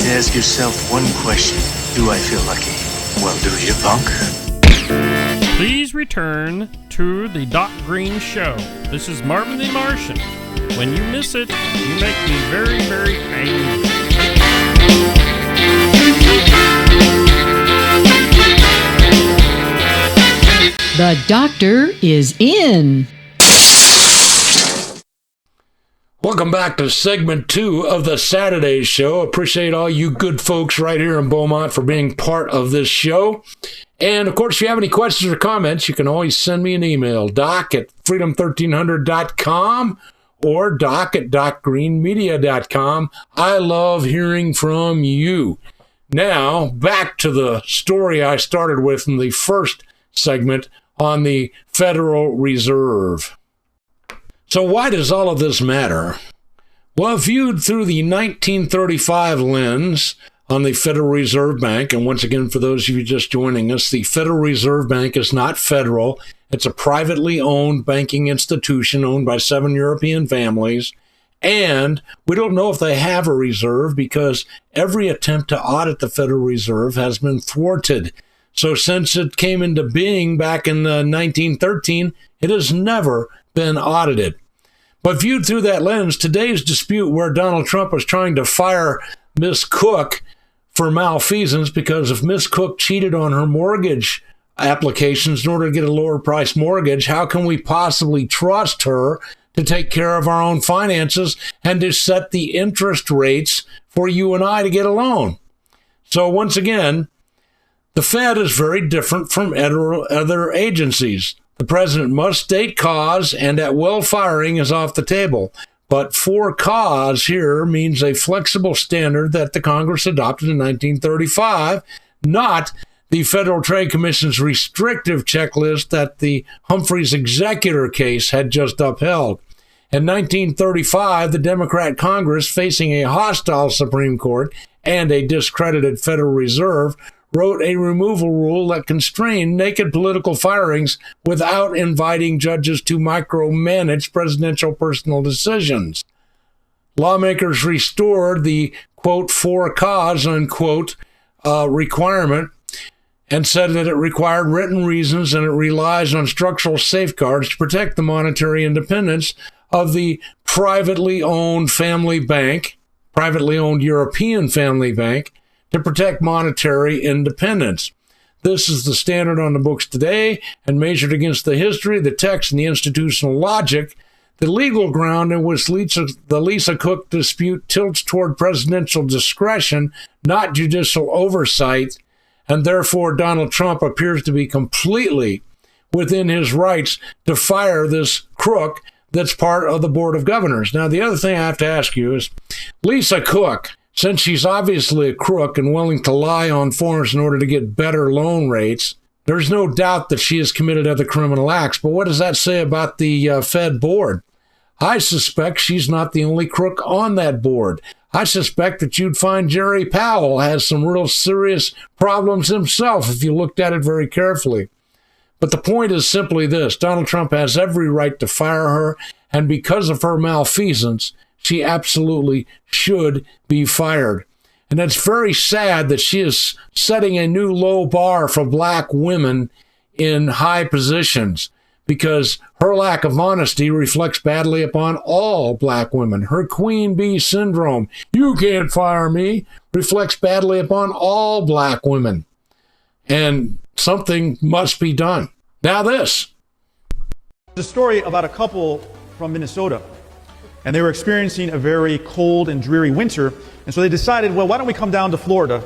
to ask yourself one question. Do I feel lucky? Well, do you, punk? Please return to the Doc Greene Show. This is Marvin the Martian. When you miss it, you make me very, very angry. The doctor is in. Welcome back to segment 2 of the Saturday Show. Appreciate all you good folks right here in Beaumont for being part of this show. And, of course, if you have any questions or comments, you can always send me an email, doc@freedom1300.com or doc@docgreenmedia.com. I love hearing from you. Now, back to the story I started with in the first segment on the Federal Reserve. So why does all of this matter? Well, viewed through the 1935 lens on the Federal Reserve Bank, and once again, for those of you just joining us, the Federal Reserve Bank is not federal. It's a privately owned banking institution owned by 7 European families, and we don't know if they have a reserve because every attempt to audit the Federal Reserve has been thwarted. So since it came into being back in 1913, it has never been audited. But viewed through that lens, today's dispute where Donald Trump was trying to fire Miss Cook for malfeasance because if Miss Cook cheated on her mortgage applications in order to get a lower price mortgage, how can we possibly trust her to take care of our own finances and to set the interest rates for you and I to get a loan? So once again, the Fed is very different from other agencies. The president must state cause, and at will firing is off the table. But for cause here means a flexible standard that the Congress adopted in 1935, not the Federal Trade Commission's restrictive checklist that the Humphreys executor case had just upheld. In 1935, the Democrat Congress, facing a hostile Supreme Court and a discredited Federal Reserve, wrote a removal rule that constrained naked political firings without inviting judges to micromanage presidential personal decisions. Lawmakers restored the, quote, for cause, unquote, requirement and said that it required written reasons and it relies on structural safeguards to protect the monetary independence of the privately owned family bank, privately owned European family bank, to protect monetary independence. This is the standard on the books today, and measured against the history, the text, and the institutional logic, the legal ground in which the Lisa Cook dispute tilts toward presidential discretion, not judicial oversight, and therefore Donald Trump appears to be completely within his rights to fire this crook that's part of the Board of Governors. Now, the other thing I have to ask you is, Lisa Cook, since she's obviously a crook and willing to lie on forms in order to get better loan rates, there's no doubt that she has committed other criminal acts. But what does that say about the Fed board? I suspect she's not the only crook on that board. I suspect that you'd find Jerry Powell has some real serious problems himself if you looked at it very carefully. But the point is simply this: Donald Trump has every right to fire her, and because of her malfeasance, she absolutely should be fired. And it's very sad that she is setting a new low bar for black women in high positions, because her lack of honesty reflects badly upon all black women. Her queen bee syndrome, you can't fire me, reflects badly upon all black women. And something must be done. Now this. The story about a couple from Minnesota. And they were experiencing a very cold and dreary winter. And so they decided, well, why don't we come down to Florida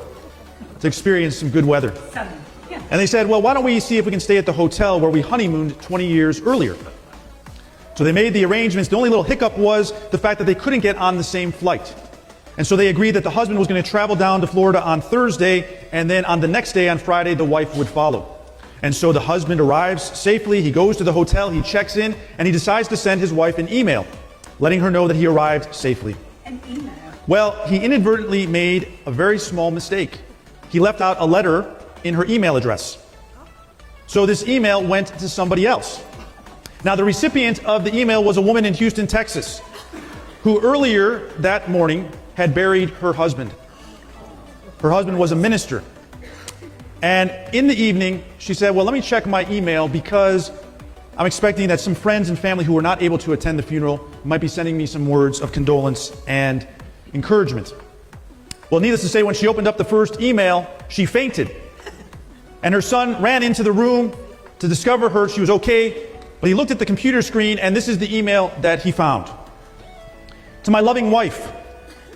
to experience some good weather? Yeah. And they said, well, why don't we see if we can stay at the hotel where we honeymooned 20 years earlier? So they made the arrangements. The only little hiccup was the fact that they couldn't get on the same flight. And so they agreed that the husband was going to travel down to Florida on Thursday, and then on the next day, on Friday, the wife would follow. And so the husband arrives safely. He goes to the hotel, he checks in, and he decides to send his wife an email, letting her know that he arrived safely. An email? Well, he inadvertently made a very small mistake. He left out a letter in her email address. So this email went to somebody else. Now, the recipient of the email was a woman in Houston, Texas, who earlier that morning had buried her husband. Her husband was a minister. And in the evening, she said, well, let me check my email because I'm expecting that some friends and family who were not able to attend the funeral might be sending me some words of condolence and encouragement. Well, needless to say, when she opened up the first email, she fainted. And her son ran into the room to discover her. She was okay. But he looked at the computer screen, and this is the email that he found. To my loving wife,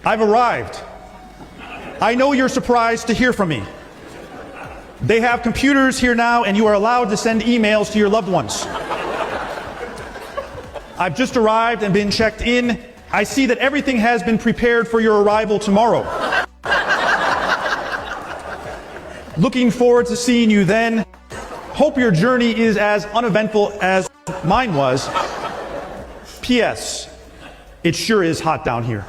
I've arrived. I know you're surprised to hear from me. They have computers here now, and you are allowed to send emails to your loved ones. I've just arrived and been checked in. I see that everything has been prepared for your arrival tomorrow. Looking forward to seeing you then. Hope your journey is as uneventful as mine was. P.S. It sure is hot down here.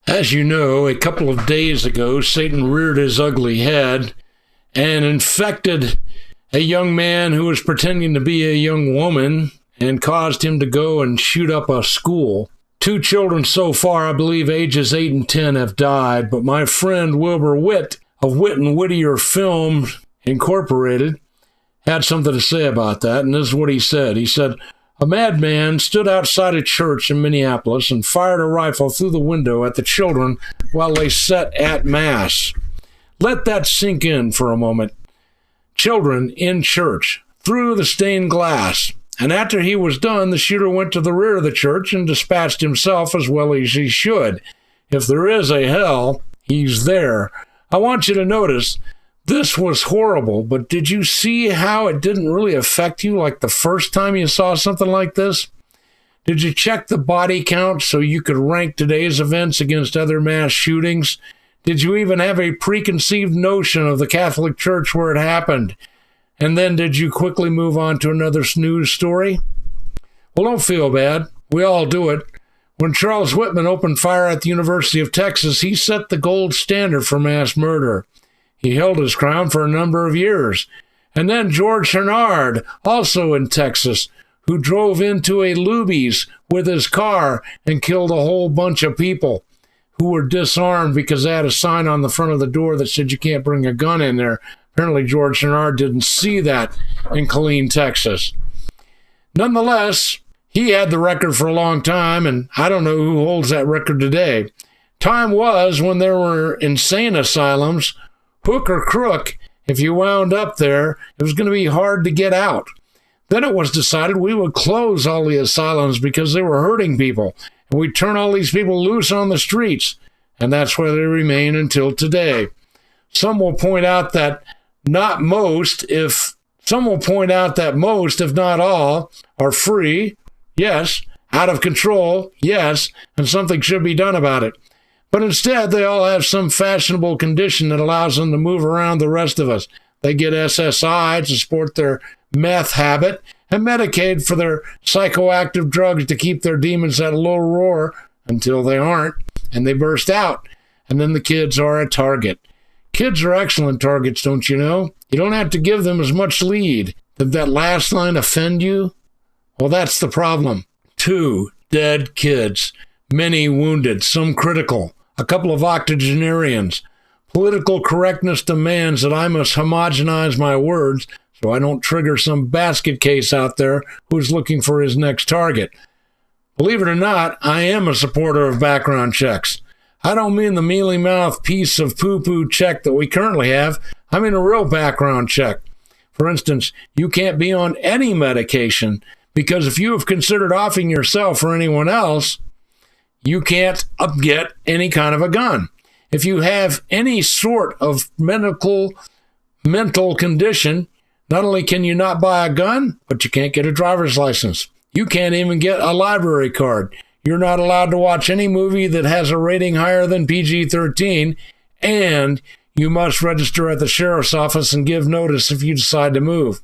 As you know, a couple of days ago, Satan reared his ugly head and infected a young man who was pretending to be a young woman and caused him to go and shoot up a school. 2 children so far, I believe ages 8 and 10, have died, but my friend Wilbur Witt of Witt and Whittier Films Incorporated had something to say about that, and this is what he said. He said, a madman stood outside a church in Minneapolis and fired a rifle through the window at the children while they sat at Mass. Let that sink in for a moment. Children in church, through the stained glass. And after he was done, the shooter went to the rear of the church and dispatched himself as well as he should. If there is a hell, he's there. I want you to notice, this was horrible, but did you see how it didn't really affect you like the first time you saw something like this? Did you check the body count so you could rank today's events against other mass shootings? Did you even have a preconceived notion of the Catholic Church where it happened? And then did you quickly move on to another news story? Well, don't feel bad. We all do it. When Charles Whitman opened fire at the University of Texas, he set the gold standard for mass murder. He held his crown for a number of years. And then George Hennard, also in Texas, who drove into a Luby's with his car and killed a whole bunch of people who were disarmed because they had a sign on the front of the door that said you can't bring a gun in there. Apparently George Hennard didn't see that in Killeen, Texas. Nonetheless, he had the record for a long time, and I don't know who holds that record today. Time was when there were insane asylums. Hook or crook, if you wound up there, it was going to be hard to get out. Then it was decided we would close all the asylums because they were hurting people, and we'd turn all these people loose on the streets, and that's where they remain until today. Some will point out that most, if not all, are free, yes, out of control, yes, and something should be done about it. But instead, they all have some fashionable condition that allows them to move around the rest of us. They get SSI to support their meth habit and Medicaid for their psychoactive drugs to keep their demons at a low roar until they aren't, and they burst out. And then the kids are a target. Kids are excellent targets, don't you know? You don't have to give them as much lead. Did that last line offend you? Well, that's the problem. 2 dead kids, many wounded, some critical. A couple of octogenarians. Political correctness demands that I must homogenize my words so I don't trigger some basket case out there who's looking for his next target. Believe it or not, I am a supporter of background checks. I don't mean the mealy-mouthed piece of poo-poo check that we currently have. I mean a real background check. For instance, you can't be on any medication because if you have considered offing yourself or anyone else, you can't get any kind of a gun. If you have any sort of mental condition, not only can you not buy a gun, but you can't get a driver's license. You can't even get a library card. You're not allowed to watch any movie that has a rating higher than PG-13, and you must register at the sheriff's office and give notice if you decide to move.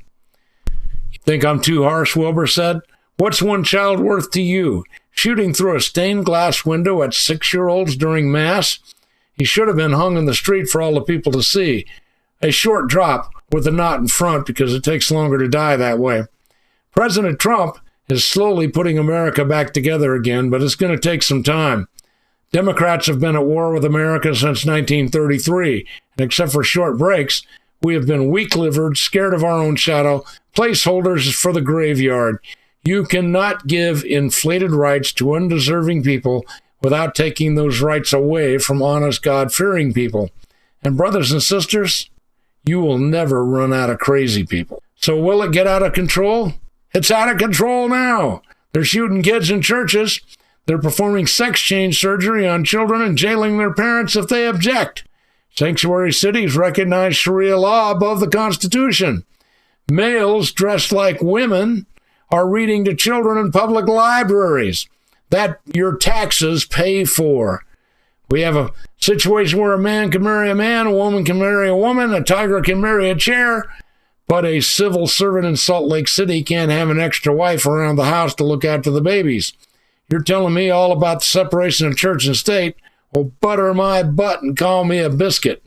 You think I'm too harsh, Wilbur said? What's one child worth to you? Shooting through a stained glass window at 6-year-olds during Mass? He should have been hung in the street for all the people to see. A short drop with a knot in front because it takes longer to die that way. President Trump is slowly putting America back together again, but it's going to take some time. Democrats have been at war with America since 1933, and except for short breaks, we have been weak-livered, scared of our own shadow, placeholders for the graveyard. You cannot give inflated rights to undeserving people without taking those rights away from honest, God-fearing people. And brothers and sisters, you will never run out of crazy people. So will it get out of control? It's out of control now. They're shooting kids in churches. They're performing sex change surgery on children and jailing their parents if they object. Sanctuary cities recognize Sharia law above the Constitution. Males dressed like women are reading to children in public libraries that your taxes pay for. We have a situation where a man can marry a man, a woman can marry a woman, a tiger can marry a chair, but a civil servant in Salt Lake City can't have an extra wife around the house to look after the babies. You're telling me all about the separation of church and state? Well, butter my butt and call me a biscuit.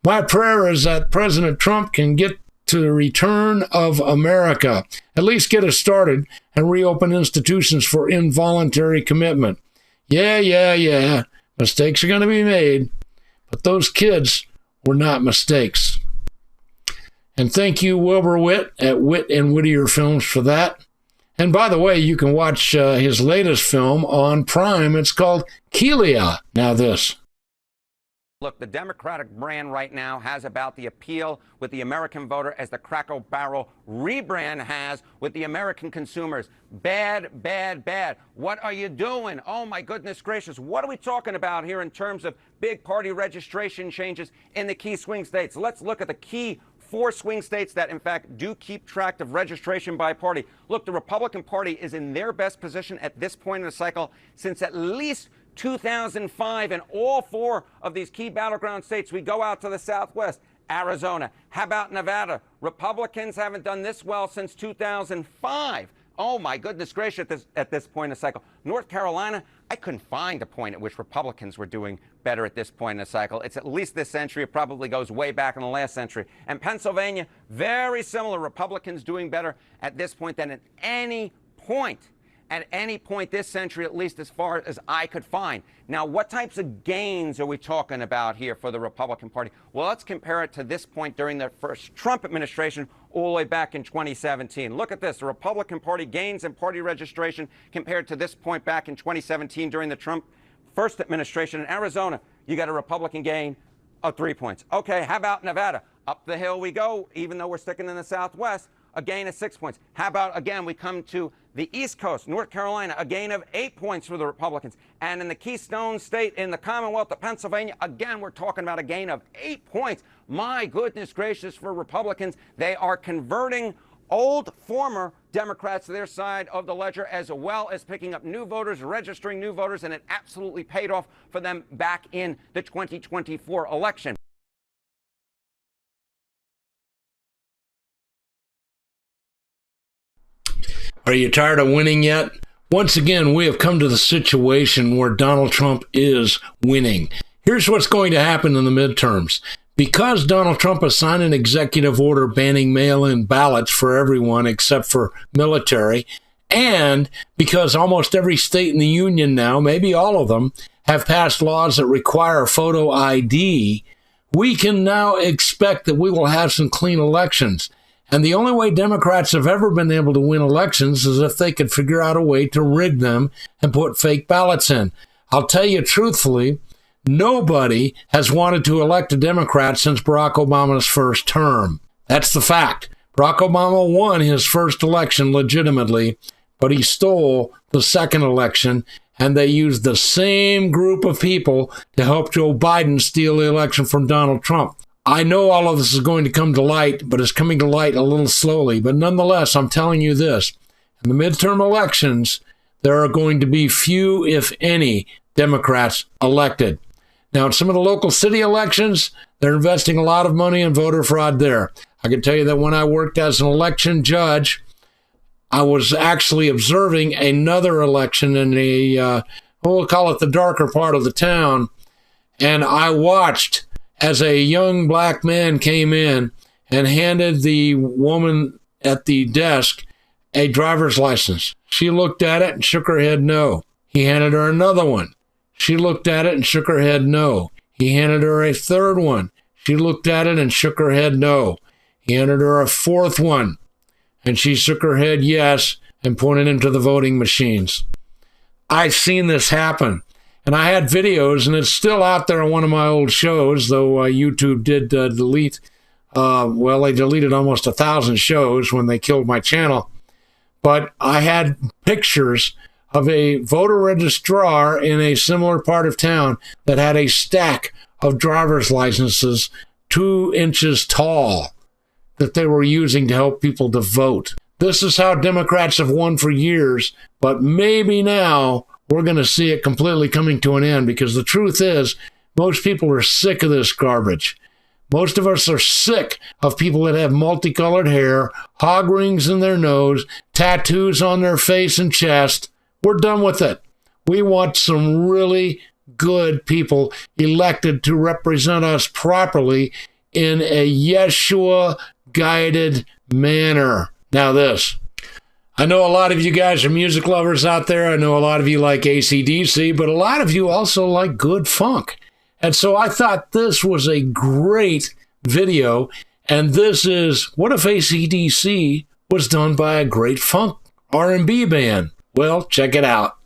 My prayer is that President Trump can get to the return of America, at least get us started and reopen institutions for involuntary commitment. Yeah. Mistakes are going to be made, but those kids were not mistakes. And thank you, Wilbur Witt at Witt and Whittier Films for that. And by the way, you can watch his latest film on Prime. It's called Kelia. Now this. Look, the Democratic brand right now has about the appeal with the American voter as the Cracker Barrel rebrand has with the American consumers. Bad. What are you doing? Oh, my goodness gracious. What are we talking about here in terms of big party registration changes in the key swing states? Let's look at the key 4 swing states that, in fact, do keep track of registration by party. Look, the Republican Party is in their best position at this point in the cycle since at least 2005, in all 4 of these key battleground states. We go out to the Southwest, Arizona. How about Nevada? Republicans haven't done this well since 2005. Oh, my goodness gracious, at this point in the cycle. North Carolina, I couldn't find a point at which Republicans were doing better at this point in the cycle. It's at least this century. It probably goes way back in the last century. And Pennsylvania, very similar. Republicans doing better at this point than at any point this century, at least as far as I could find. Now, what types of gains are we talking about here for the Republican Party? Well, let's compare it to this point during the first Trump administration all the way back in 2017. Look at this. The Republican Party gains in party registration compared to this point back in 2017 during the Trump first administration. In Arizona, you got a Republican gain of 3 points. Okay, how about Nevada? Up the hill we go, even though we're sticking in the Southwest. A gain of 6 points. How about, again, we come to the East Coast, North Carolina, a gain of 8 points for the Republicans. And in the Keystone State, in the Commonwealth of Pennsylvania, again, we're talking about a gain of 8 points. My goodness gracious, for Republicans, they are converting old former Democrats to their side of the ledger, as well as picking up new voters, registering new voters, and it absolutely paid off for them back in the 2024 election. Are you tired of winning yet? Once again, we have come to the situation where Donald Trump is winning. Here's what's going to happen in the midterms. Because Donald Trump has signed an executive order banning mail-in ballots for everyone except for military, and because almost every state in the union now, maybe all of them, have passed laws that require photo ID, we can now expect that we will have some clean elections. And the only way Democrats have ever been able to win elections is if they could figure out a way to rig them and put fake ballots in. I'll tell you truthfully, nobody has wanted to elect a Democrat since Barack Obama's first term. That's the fact. Barack Obama won his first election legitimately, but he stole the second election, and they used the same group of people to help Joe Biden steal the election from Donald Trump. I know all of this is going to come to light, but it's coming to light a little slowly. But nonetheless, I'm telling you this. In the midterm elections, there are going to be few, if any, Democrats elected. Now, in some of the local city elections, they're investing a lot of money in voter fraud there. I can tell you that when I worked as an election judge, I was actually observing another election in we'll call it the darker part of the town, and I watched as a young black man came in and handed the woman at the desk a driver's license. She looked at it and shook her head no. He handed her another one. She looked at it and shook her head no. He handed her a third one. She looked at it and shook her head no. He handed her a fourth one, and she shook her head yes and pointed him to the voting machines. I've seen this happen, and I had videos, and it's still out there on one of my old shows, though YouTube did delete. They deleted almost 1,000 shows when they killed my channel. But I had pictures of a voter registrar in a similar part of town that had a stack of driver's licenses 2 inches tall that they were using to help people to vote. This is how Democrats have won for years, but maybe now we're going to see it completely coming to an end, because the truth is most people are sick of this garbage. Most of us are sick of people that have multicolored hair, hog rings in their nose, tattoos on their face and chest. We're done with it. We want some really good people elected to represent us properly in a Yeshua-guided manner. Now this. I know a lot of you guys are music lovers out there. I know a lot of you like AC/DC, but a lot of you also like good funk. And so I thought this was a great video, and this is, what if AC/DC was done by a great funk R&B band? Well, check it out.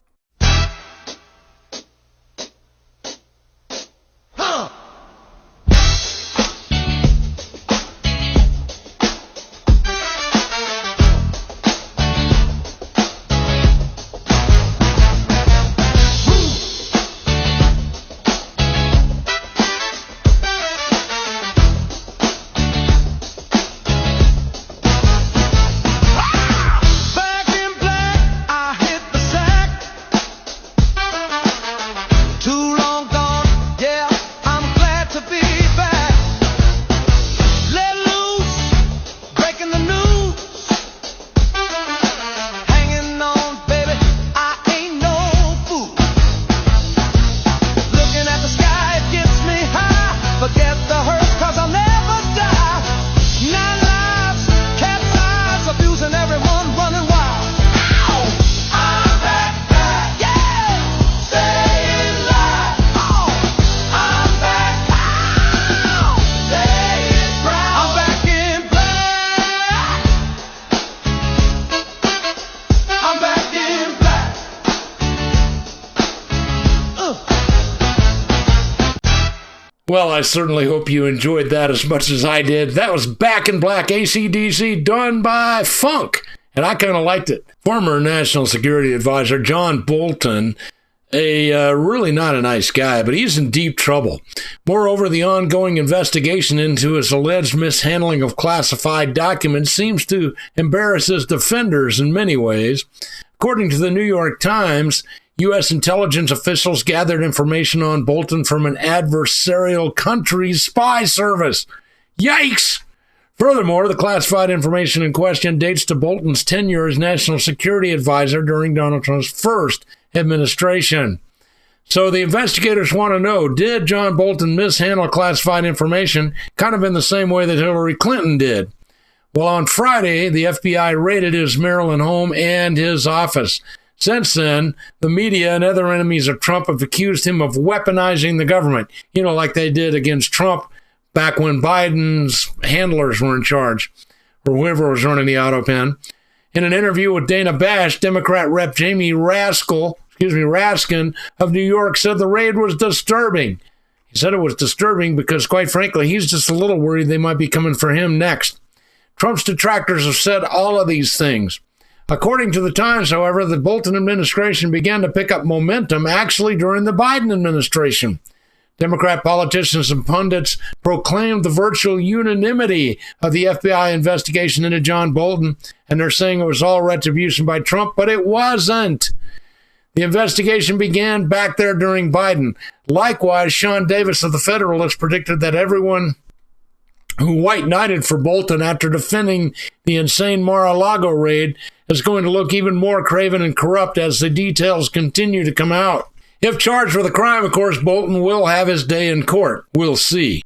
Well, I certainly hope you enjoyed that as much as I did. That was Back in Black, AC/DC, done by Funk, and I kind of liked it. Former National Security Advisor John Bolton, really not a nice guy, but he's in deep trouble. Moreover, the ongoing investigation into his alleged mishandling of classified documents seems to embarrass his defenders in many ways. According to the New York Times, U.S. intelligence officials gathered information on Bolton from an adversarial country's spy service. Yikes! Furthermore, the classified information in question dates to Bolton's tenure as National Security Advisor during Donald Trump's first administration. So the investigators want to know, did John Bolton mishandle classified information kind of in the same way that Hillary Clinton did? Well, on Friday, the FBI raided his Maryland home and his office. Since then, the media and other enemies of Trump have accused him of weaponizing the government, like they did against Trump back when Biden's handlers were in charge, or whoever was running the auto pen. In an interview with Dana Bash, Democrat Rep. Jamie Raskin of New York said the raid was disturbing. He said it was disturbing because, quite frankly, he's just a little worried they might be coming for him next. Trump's detractors have said all of these things. According to the Times, however, the Bolton administration began to pick up momentum actually during the Biden administration. Democrat politicians and pundits proclaimed the virtual unanimity of the FBI investigation into John Bolton, and they're saying it was all retribution by Trump, but it wasn't. The investigation began back there during Biden. Likewise, Sean Davis of the Federalist predicted that everyone who white-knighted for Bolton after defending the insane Mar-a-Lago raid is going to look even more craven and corrupt as the details continue to come out. If charged with a crime, of course, Bolton will have his day in court. We'll see.